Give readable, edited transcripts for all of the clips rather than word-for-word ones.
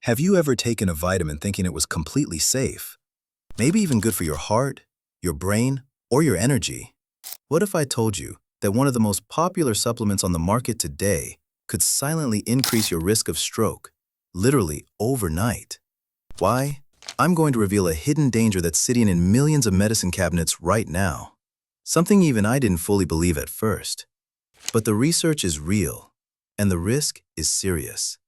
Have you ever taken a vitamin thinking it was completely safe? Maybe even good for your heart, your brain, or your energy? What if I told you that one of the most popular supplements on the market today could silently increase your risk of stroke, literally overnight? Why? I'm going to reveal a hidden danger that's sitting in millions of medicine cabinets right now. Something even I didn't fully believe at first. But the research is real, and the risk is serious.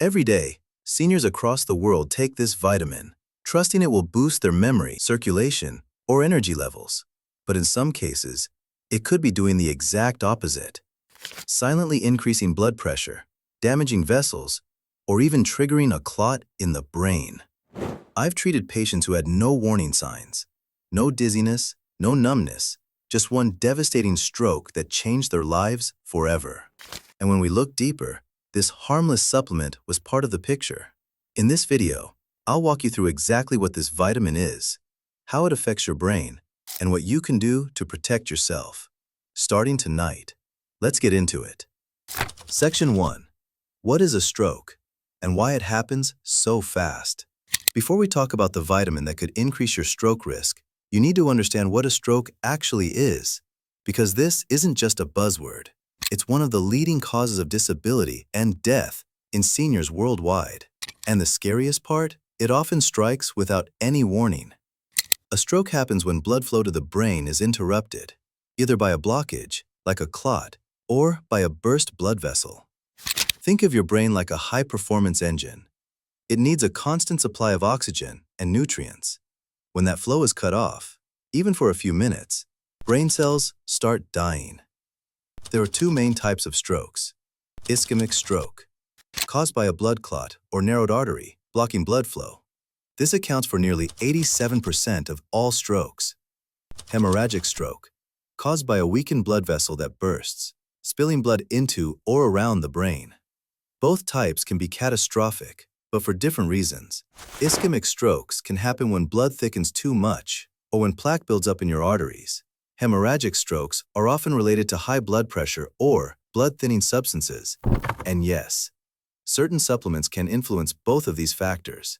Every day, seniors across the world take this vitamin, trusting it will boost their memory, circulation, or energy levels. But in some cases, it could be doing the exact opposite, silently increasing blood pressure, damaging vessels, or even triggering a clot in the brain. I've treated patients who had no warning signs, no dizziness, no numbness, just one devastating stroke that changed their lives forever. And when we look deeper, this harmless supplement was part of the picture. In this video, I'll walk you through exactly what this vitamin is, how it affects your brain, and what you can do to protect yourself. Starting tonight, let's get into it. Section 1. What is a stroke, and why it happens so fast? Before we talk about the vitamin that could increase your stroke risk, you need to understand what a stroke actually is, because this isn't just a buzzword. It's one of the leading causes of disability and death in seniors worldwide. And the scariest part? It often strikes without any warning. A stroke happens when blood flow to the brain is interrupted, either by a blockage, like a clot, or by a burst blood vessel. Think of your brain like a high-performance engine. It needs a constant supply of oxygen and nutrients. When that flow is cut off, even for a few minutes, brain cells start dying. There are two main types of strokes. Ischemic stroke, caused by a blood clot or narrowed artery, blocking blood flow. This accounts for nearly 87% of all strokes. Hemorrhagic stroke, caused by a weakened blood vessel that bursts, spilling blood into or around the brain. Both types can be catastrophic, but for different reasons. Ischemic strokes can happen when blood thickens too much or when plaque builds up in your arteries. Hemorrhagic strokes are often related to high blood pressure or blood-thinning substances. And yes, certain supplements can influence both of these factors.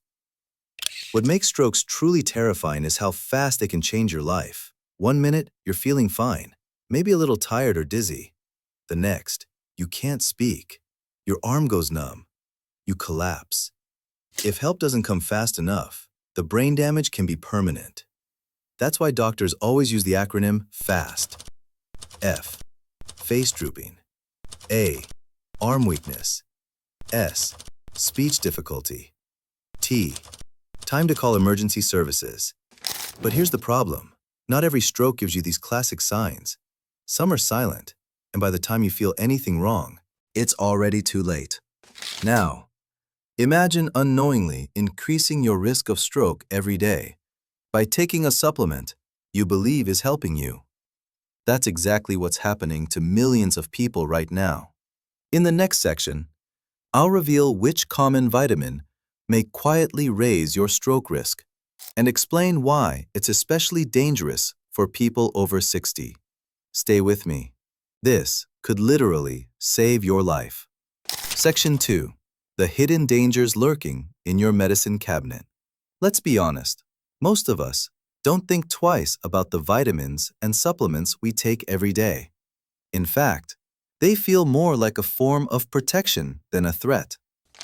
What makes strokes truly terrifying is how fast they can change your life. 1 minute, you're feeling fine, maybe a little tired or dizzy. The next, you can't speak. Your arm goes numb. You collapse. If help doesn't come fast enough, the brain damage can be permanent. That's why doctors always use the acronym FAST. F. Face drooping. A. Arm weakness. S. Speech difficulty. T. Time to call emergency services. But here's the problem. Not every stroke gives you these classic signs. Some are silent, and by the time you feel anything wrong, it's already too late. Now, imagine unknowingly increasing your risk of stroke every day by taking a supplement you believe is helping you. That's exactly what's happening to millions of people right now. In the next section, I'll reveal which common vitamin may quietly raise your stroke risk and explain why it's especially dangerous for people over 60. Stay with me. This could literally save your life. Section 2. The hidden dangers lurking in your medicine cabinet. Let's be honest. Most of us don't think twice about the vitamins and supplements we take every day. In fact, they feel more like a form of protection than a threat.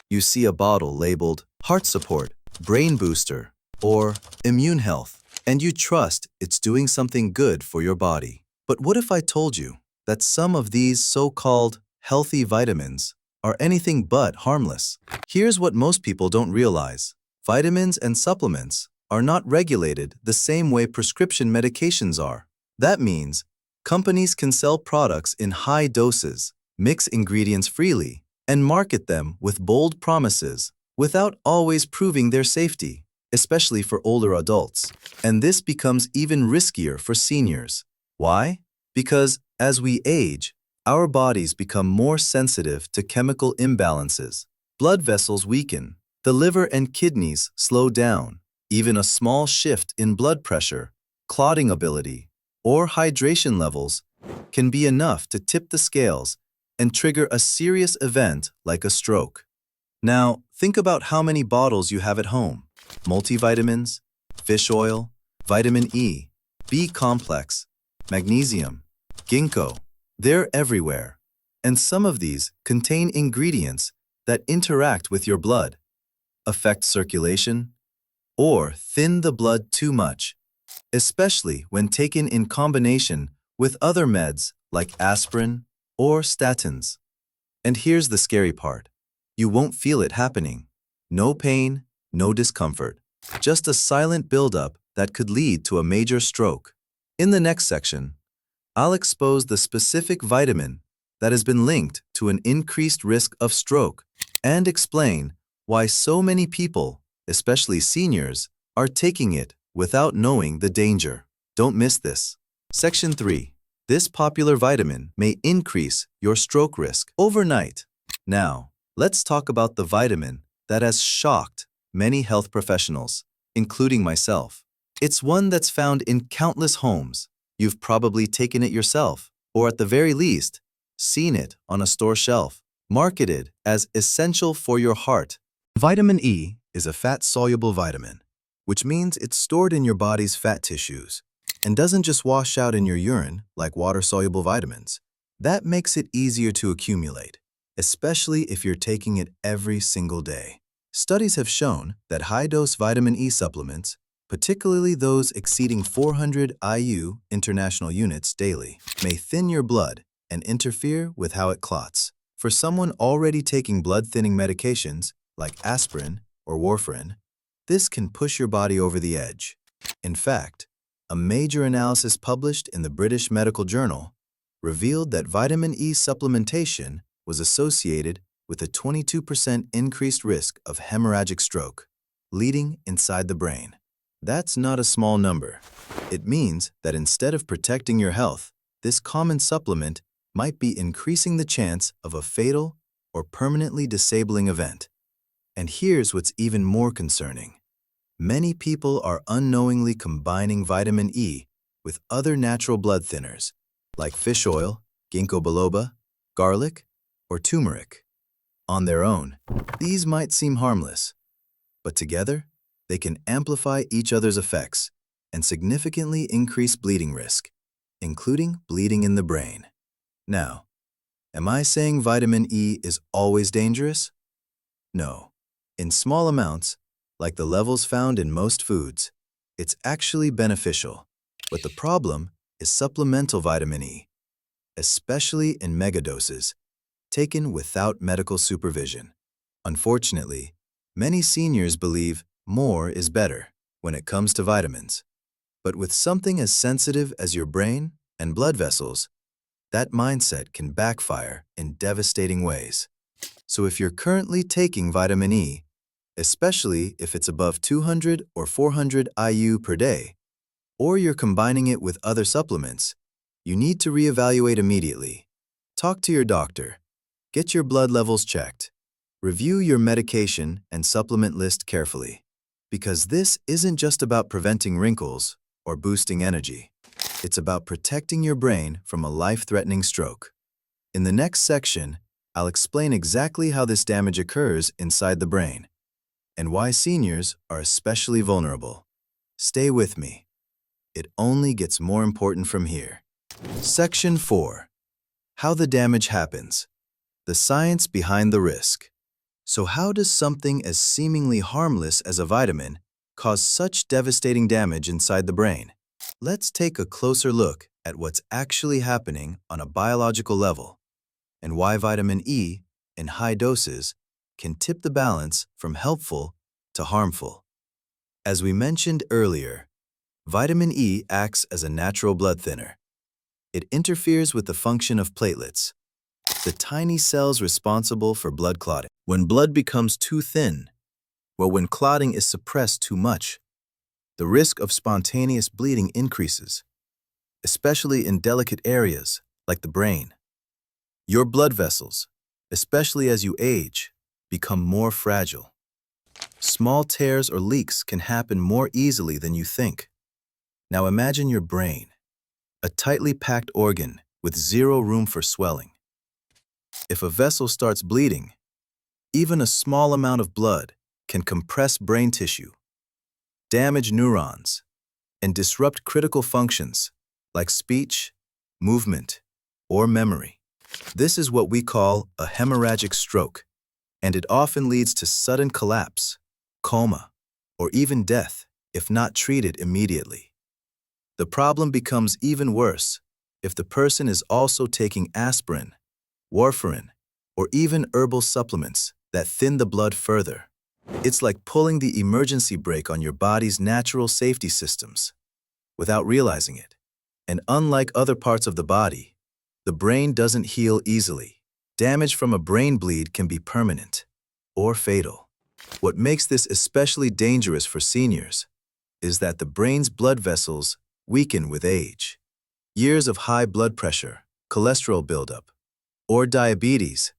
You see a bottle labeled heart support, brain booster, or immune health, and you trust it's doing something good for your body. But what if I told you that some of these so-called healthy vitamins are anything but harmless? Here's what most people don't realize. Vitamins and supplements are not regulated the same way prescription medications are. That means companies can sell products in high doses, mix ingredients freely, and market them with bold promises without always proving their safety, especially for older adults. And this becomes even riskier for seniors. Why? Because as we age, our bodies become more sensitive to chemical imbalances. Blood vessels weaken, the liver and kidneys slow down. Even a small shift in blood pressure, clotting ability, or hydration levels can be enough to tip the scales and trigger a serious event like a stroke. Now, Think about how many bottles you have at home. Multivitamins, fish oil, vitamin E, B complex, magnesium, ginkgo. They're everywhere. And some of these contain ingredients that interact with your blood, affect circulation, or thin the blood too much, especially when taken in combination with other meds like aspirin or statins. And here's the scary part. You won't feel it happening. No pain, no discomfort. Just a silent buildup that could lead to a major stroke. In the next section, I'll expose the specific vitamin that has been linked to an increased risk of stroke and explain why so many people, especially seniors, are taking it without knowing the danger. Don't miss this. Section 3. This popular vitamin may increase your stroke risk overnight. Now, let's talk about the vitamin that has shocked many health professionals, including myself. It's one that's found in countless homes. You've probably taken it yourself, or at the very least, seen it on a store shelf, marketed as essential for your heart. Vitamin E is a fat-soluble vitamin, which means it's stored in your body's fat tissues and doesn't just wash out in your urine like water-soluble vitamins. That makes it easier to accumulate, especially if you're taking it every single day. Studies have shown that high-dose vitamin E supplements, particularly those exceeding 400 IU international units daily, may thin your blood and interfere with how it clots. For someone already taking blood-thinning medications like aspirin or warfarin, this can push your body over the edge. In fact, a major analysis published in the British Medical Journal revealed that vitamin E supplementation was associated with a 22% increased risk of hemorrhagic stroke, leading inside the brain. That's not a small number. It means that instead of protecting your health, this common supplement might be increasing the chance of a fatal or permanently disabling event. And here's what's even more concerning. Many people are unknowingly combining vitamin E with other natural blood thinners, like fish oil, ginkgo biloba, garlic, or turmeric. On their own, these might seem harmless, but together, they can amplify each other's effects and significantly increase bleeding risk, including bleeding in the brain. Now, am I saying vitamin E is always dangerous? No. In small amounts, like the levels found in most foods, it's actually beneficial. But the problem is supplemental vitamin E, especially in megadoses, taken without medical supervision. Unfortunately, many seniors believe more is better when it comes to vitamins. But with something as sensitive as your brain and blood vessels, that mindset can backfire in devastating ways. So if you're currently taking vitamin E, especially if it's above 200 or 400 IU per day, or you're combining it with other supplements, you need to reevaluate immediately. Talk to your doctor. Get your blood levels checked. Review your medication and supplement list carefully, because this isn't just about preventing wrinkles or boosting energy. It's about protecting your brain from a life-threatening stroke. In the next section, I'll explain exactly how this damage occurs inside the brain and why seniors are especially vulnerable. Stay with me. It only gets more important from here. Section 4. How the damage happens. The science behind the risk. So how does something as seemingly harmless as a vitamin cause such devastating damage inside the brain? Let's take a closer look at what's actually happening on a biological level and why vitamin E in high doses can tip the balance from helpful to harmful. As we mentioned earlier, vitamin E acts as a natural blood thinner. It interferes with the function of platelets, the tiny cells responsible for blood clotting. When blood becomes too thin, or when clotting is suppressed too much, the risk of spontaneous bleeding increases, especially in delicate areas like the brain. Your blood vessels, especially as you age, become more fragile. Small tears or leaks can happen more easily than you think. Now imagine your brain, a tightly packed organ with zero room for swelling. If a vessel starts bleeding, Even a small amount of blood can compress brain tissue, damage neurons, and disrupt critical functions like speech, movement, or memory. This is what we call a hemorrhagic stroke, and it often leads to sudden collapse, coma, or even death if not treated immediately. The problem becomes even worse if the person is also taking aspirin, warfarin, or even herbal supplements that thin the blood further. It's like pulling the emergency brake on your body's natural safety systems without realizing it. And unlike other parts of the body, the brain doesn't heal easily. Damage from a brain bleed can be permanent or fatal. What makes this especially dangerous for seniors is that the brain's blood vessels weaken with age. Years of high blood pressure, cholesterol buildup, or diabetes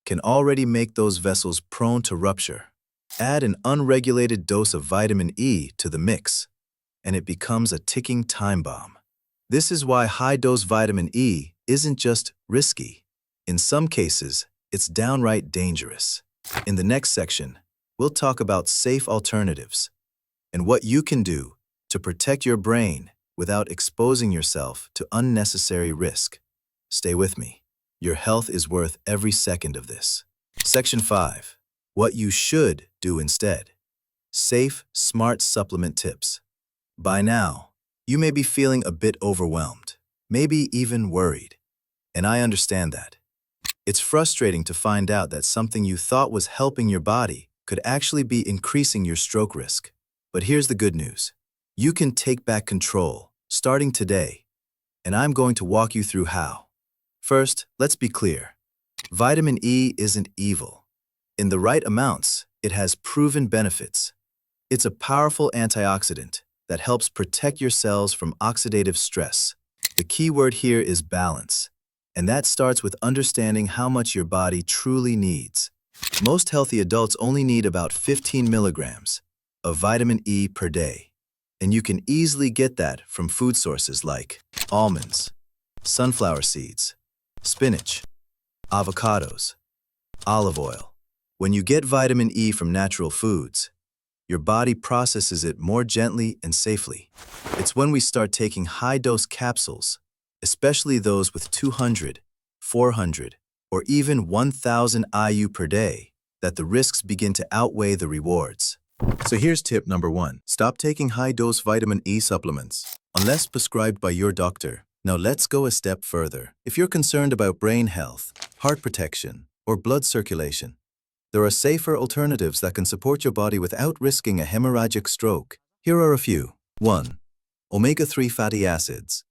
can already make those vessels prone to rupture. Add an unregulated dose of vitamin E to the mix, and it becomes a ticking time bomb. This is why high-dose vitamin E isn't just risky. In some cases, it's downright dangerous. In the next section, we'll talk about safe alternatives and what you can do to protect your brain without exposing yourself to unnecessary risk. Stay with me. Your health is worth every second of this. Section 5. What you should do instead. Safe, smart supplement tips. By now, you may be feeling a bit overwhelmed, maybe even worried. And I understand that. It's frustrating to find out that something you thought was helping your body could actually be increasing your stroke risk. But here's the good news. You can take back control, starting today. And I'm going to walk you through how. First, let's be clear. Vitamin E isn't evil. In the right amounts, it has proven benefits. It's a powerful antioxidant that helps protect your cells from oxidative stress. The key word here is balance, and that starts with understanding how much your body truly needs. Most healthy adults only need about 15 milligrams of vitamin E per day, and you can easily get that from food sources like almonds, sunflower seeds, spinach, avocados, olive oil. When you get vitamin E from natural foods, your body processes it more gently and safely. It's when we start taking high-dose capsules, especially those with 200, 400, or even 1,000 IU per day, that the risks begin to outweigh the rewards. So here's tip number 1. Stop taking high-dose vitamin E supplements, unless prescribed by your doctor. Now let's go a step further. If you're concerned about brain health, heart protection, or blood circulation, there are safer alternatives that can support your body without risking a hemorrhagic stroke. Here are a few. 1. Omega-3 fatty acids.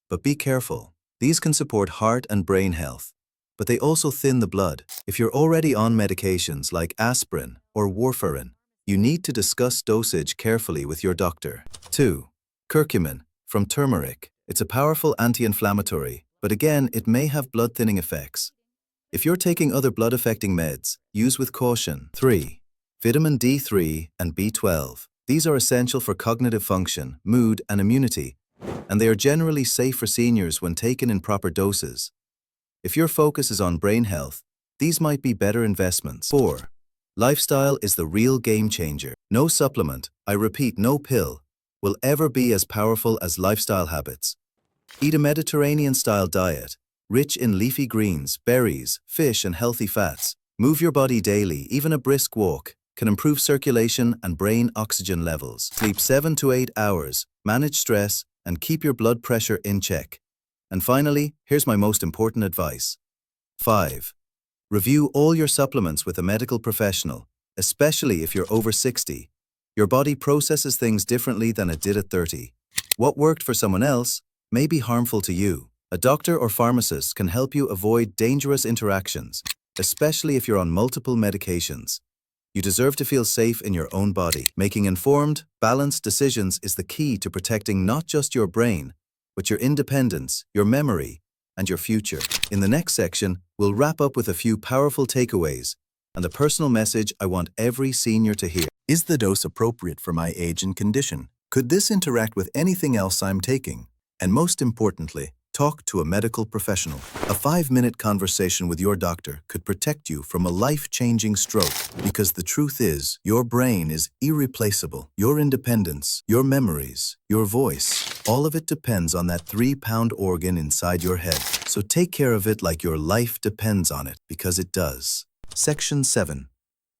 But be careful. These can support heart and brain health, but they also thin the blood. If you're already on medications like aspirin or warfarin, you need to discuss dosage carefully with your doctor. 2. Curcumin from turmeric. It's a powerful anti-inflammatory, but again, it may have blood-thinning effects. If you're taking other blood-affecting meds, use with caution. 3. Vitamin D3 and B12. These are essential for cognitive function, mood, and immunity, and they are generally safe for seniors when taken in proper doses. If your focus is on brain health, these might be better investments. 4. Lifestyle is the real game changer. No supplement, I repeat, no pill, will ever be as powerful as lifestyle habits. Eat a Mediterranean-style diet, rich in leafy greens, berries, fish, and healthy fats. Move your body daily. Even a brisk walk can improve circulation and brain oxygen levels. Sleep 7 to 8 hours, manage stress, and keep your blood pressure in check. And finally, here's my most important advice. 5. Review all your supplements with a medical professional, especially if you're over 60. Your body processes things differently than it did at 30. What worked for someone else may be harmful to you. A doctor or pharmacist can help you avoid dangerous interactions, especially if you're on multiple medications. You deserve to feel safe in your own body. Making informed, balanced decisions is the key to protecting not just your brain, but your independence, your memory, and your future. In the next section, we'll wrap up with a few powerful takeaways and the personal message I want every senior to hear. Is the dose appropriate for my age and condition? Could this interact with anything else I'm taking? And most importantly, Talk to a medical professional. A 5-minute conversation with your doctor could protect you from a life-changing stroke, because the truth is, your brain is irreplaceable. Your independence, your memories, your voice, all of it depends on that 3-pound organ inside your head. So take care of it like your life depends on it, because it does. Section 7.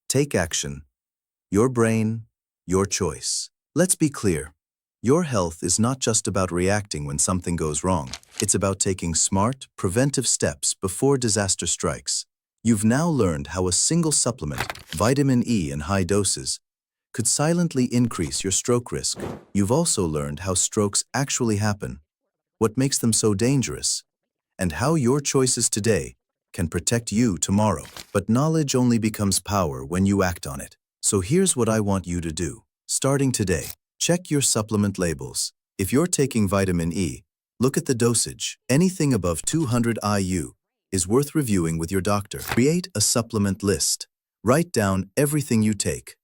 Take action. Your brain, your choice. Let's be clear. Your health is not just about reacting when something goes wrong. It's about taking smart, preventive steps before disaster strikes. You've now learned how a single supplement, vitamin E in high doses, could silently increase your stroke risk. You've also learned how strokes actually happen, what makes them so dangerous, and how your choices today can protect you tomorrow. But knowledge only becomes power when you act on it. So here's what I want you to do. Starting today, check your supplement labels. If you're taking vitamin E, look at the dosage. Anything above 200 IU is worth reviewing with your doctor. Create a supplement list. Write down everything you take.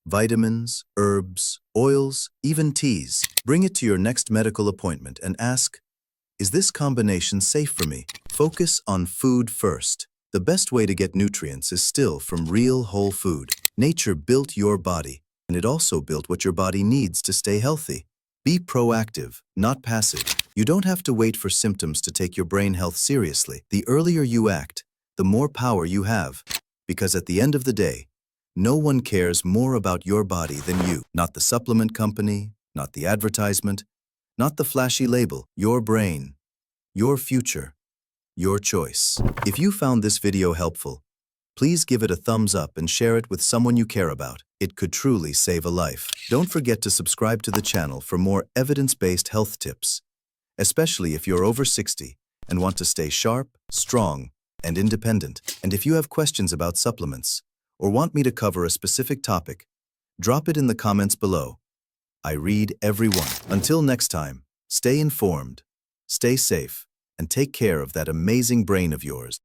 Vitamins, herbs, oils, even teas. Bring it to your next medical appointment and ask, is this combination safe for me? Focus on food first. The best way to get nutrients is still from real whole food. Nature built your body, and it also built what your body needs to stay healthy. Be proactive, not passive. You don't have to wait for symptoms to take your brain health seriously. The earlier you act, the more power you have. Because at the end of the day, no one cares more about your body than you. Not the supplement company, not the advertisement, not the flashy label. Your brain, your future, your choice. If you found this video helpful, please give it a thumbs up and share it with someone you care about. It could truly save a life. Don't forget to subscribe to the channel for more evidence-based health tips, especially if you're over 60 and want to stay sharp, strong, and independent. And if you have questions about supplements or want me to cover a specific topic, drop it in the comments below. I read every one. Until next time, stay informed, stay safe, and take care of that amazing brain of yours.